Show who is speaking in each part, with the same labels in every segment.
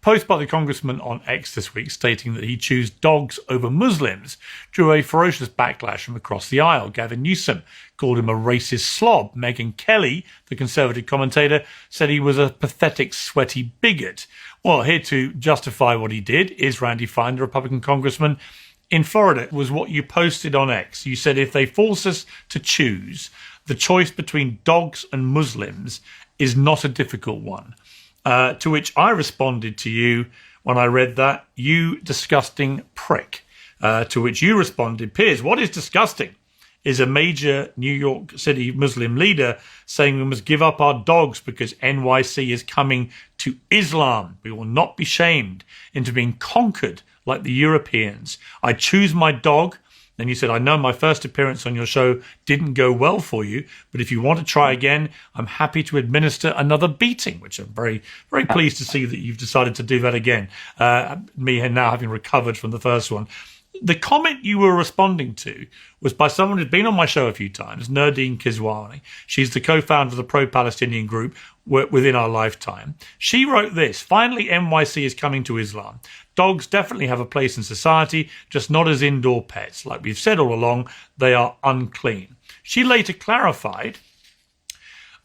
Speaker 1: Post by the congressman on X this week stating that he chose dogs over Muslims drew a ferocious backlash from across the aisle. Gavin Newsom called him a racist slob. Megyn Kelly, the Conservative commentator, said he was a pathetic, sweaty bigot. Well, here to justify what he did is Randy Fine, the Republican congressman in Florida. It was what you posted on X. You said if they force us to choose, the choice between dogs and Muslims is not a difficult one. To which I responded to you when I read that, you disgusting prick. To which you responded, Piers, what is disgusting is a major New York City Muslim leader saying we must give up our dogs because NYC is coming to Islam. We will not be shamed into being conquered like the Europeans. I choose my dog. Then you said, I know my first appearance on your show didn't go well for you, but if you want to try again, I'm happy to administer another beating, which I'm very, very pleased to see that you've decided to do that again. Me now having recovered from the first one. The comment you were responding to was by someone who's been on my show a few times, Nurdine Kiswani. She's the co-founder of the pro-Palestinian group Within Our Lifetime. She wrote this: finally, NYC is coming to Islam. Dogs definitely have a place in society, just not as indoor pets. Like we've said all along, they are unclean. She later clarified,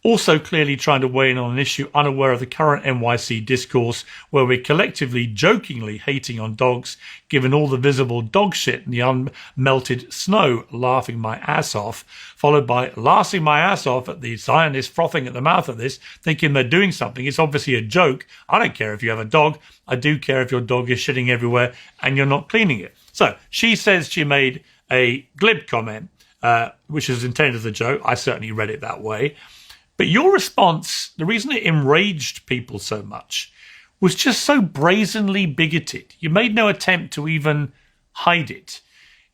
Speaker 1: also clearly trying to weigh in on an issue unaware of the current NYC discourse where we're collectively jokingly hating on dogs, given all the visible dog shit and the unmelted snow, laughing my ass off, followed by laughing my ass off at the Zionists frothing at the mouth of this, thinking they're doing something. It's obviously a joke. I don't care if you have a dog. I do care if your dog is shitting everywhere and you're not cleaning it. So she says she made a glib comment, which is intended as a joke. I certainly read it that way. But your response, the reason it enraged people so much, was just so brazenly bigoted. You made no attempt to even hide it.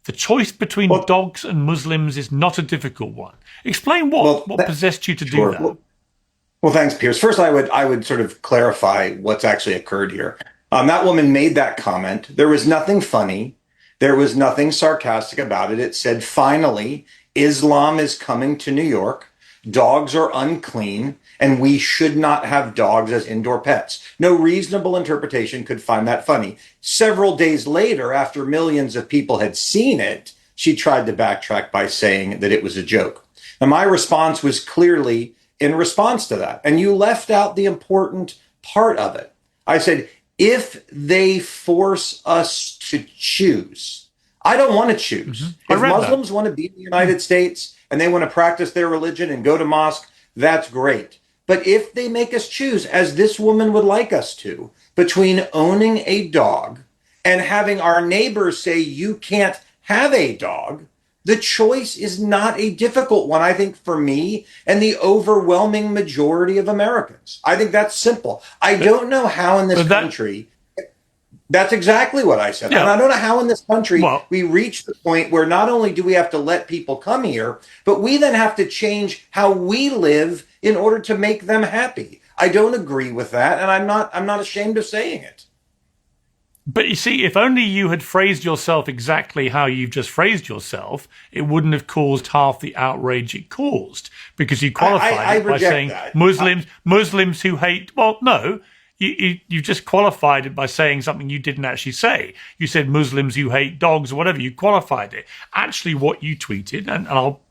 Speaker 1: The choice between dogs and Muslims is not a difficult one. Explain what possessed you to do that.
Speaker 2: Well, thanks, Piers. First, I would sort of clarify what's actually occurred here. That woman made that comment. There was nothing funny. There was nothing sarcastic about it. It said, finally, Islam is coming to New York. Dogs are unclean, and we should not have dogs as indoor pets. No reasonable interpretation could find that funny. Several days later, after millions of people had seen it, she tried to backtrack by saying that it was a joke. Now, my response was clearly in response to that, and you left out the important part of it. I said, if they force us to choose, I don't want to choose. If Muslims want to be in the United States and they want to practice their religion and go to mosque, that's great. But if they make us choose, as this woman would like us to, between owning a dog and having our neighbors say you can't have a dog, the choice is not a difficult one, I think, for me and the overwhelming majority of Americans. I think that's simple. I don't know how in this country... That's exactly what I said. Yeah. And I don't know how in this country we reach the point where not only do we have to let people come here, but we then have to change how we live in order to make them happy. I don't agree with that, and I'm not ashamed of saying it.
Speaker 1: But you see, if only you had phrased yourself exactly how you've just phrased yourself, it wouldn't have caused half the outrage it caused, because you qualified it by saying that. Muslims who hate. Well, no. You just qualified it by saying something you didn't actually say. You said Muslims who hate dogs or whatever. You qualified it. Actually, what you tweeted, and I'll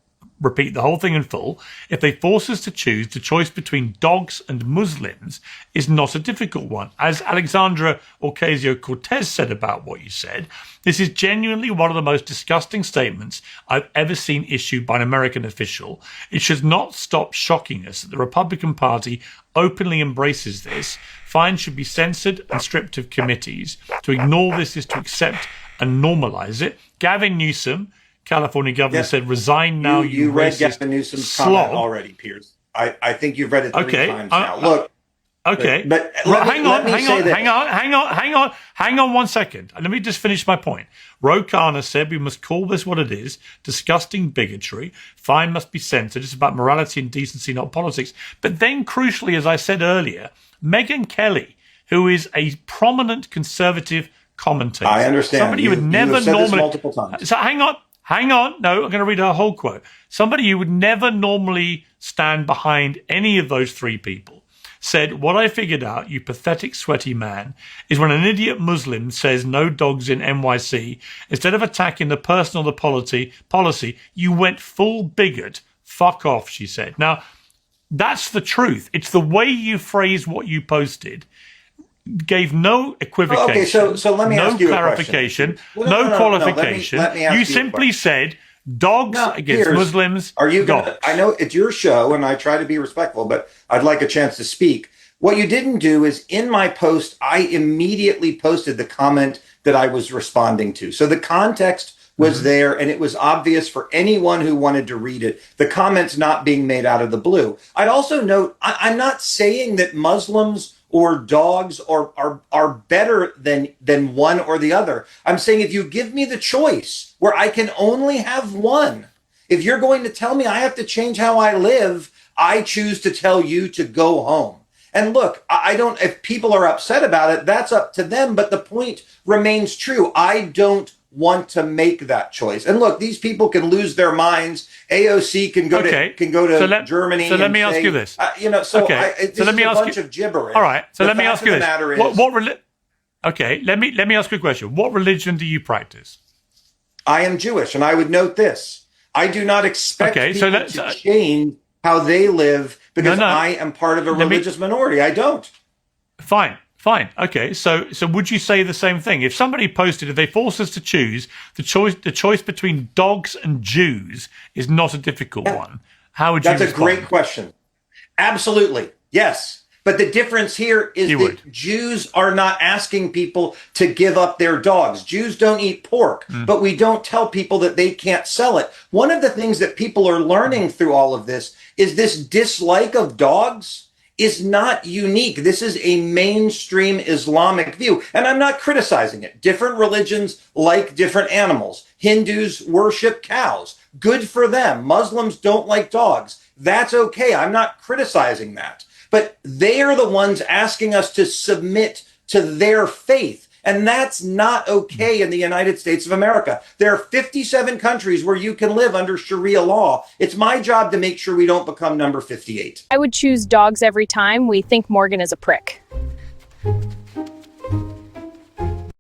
Speaker 1: repeat the whole thing in full, if they force us to choose, the choice between dogs and Muslims is not a difficult one. As Alexandra Ocasio-Cortez said about what you said, this is genuinely one of the most disgusting statements I've ever seen issued by an American official. It should not stop shocking us that the Republican Party openly embraces this. Fines should be censored and stripped of committees. To ignore this is to accept and normalize it. Gavin Newsom, California governor, said, resign now, you
Speaker 2: read
Speaker 1: racist
Speaker 2: Gavin Newsom's comment already, Piers. I think you've read it three times now. Look.
Speaker 1: Okay.
Speaker 2: But
Speaker 1: hang on 1 second. Let me just finish my point. Ro Khanna said we must call this what it is, disgusting bigotry. Fine must be censored. It's about morality and decency, not politics. But then, crucially, as I said earlier, Megyn Kelly, who is a prominent conservative commentator.
Speaker 2: I understand.
Speaker 1: Somebody you would never
Speaker 2: said
Speaker 1: normally...
Speaker 2: this multiple times.
Speaker 1: So hang on. No, I'm going to read her whole quote. Somebody you would never normally stand behind any of those three people said, "What I figured out, you pathetic, sweaty man, is when an idiot Muslim says no dogs in NYC, instead of attacking the person or the policy, you went full bigot. Fuck off," she said. Now, that's the truth. It's the way you phrase what you posted. Gave no equivocation.
Speaker 2: Okay, so let me ask you
Speaker 1: clarification,
Speaker 2: a
Speaker 1: no qualification.
Speaker 2: Let me ask
Speaker 1: you simply said dogs against
Speaker 2: Piers,
Speaker 1: Muslims.
Speaker 2: Are you going? I know it's your show, and I try to be respectful, but I'd like a chance to speak. What you didn't do is, in my post, I immediately posted the comment that I was responding to. So the context was there, and it was obvious for anyone who wanted to read it. The comment's not being made out of the blue. I'd also note, I'm not saying that Muslims or dogs are better than one or the other. I'm saying if you give me the choice where I can only have one, if you're going to tell me I have to change how I live, I choose to tell you to go home. And look, I don't, if people are upset about it, that's up to them. But the point remains true. I don't want to make that choice. And look, these people can lose their minds. AOC can go to Germany.
Speaker 1: So let me ask you this.
Speaker 2: So let me ask a bunch of gibberish.
Speaker 1: All right. So let me ask you this. Let me ask you a question. What religion do you practice?
Speaker 2: I am Jewish, and I would note this: I do not expect people to change how they live because I am part of a religious minority. I don't.
Speaker 1: Fine. Okay. So would you say the same thing? If somebody posted, if they forced us to choose, the choice between dogs and Jews is not a difficult one. How would you respond?
Speaker 2: That's a great question. Absolutely. Yes. But the difference here is that Jews are not asking people to give up their dogs. Jews don't eat pork, but we don't tell people that they can't sell it. One of the things that people are learning through all of this is this dislike of dogs is not unique. This is a mainstream Islamic view. And I'm not criticizing it. Different religions like different animals. Hindus worship cows. Good for them. Muslims don't like dogs. That's okay. I'm not criticizing that. But they are the ones asking us to submit to their faith. And that's not okay in the United States of America. There are 57 countries where you can live under Sharia law. It's my job to make sure we don't become number 58.
Speaker 3: I would choose dogs every time. We think Morgan is a prick.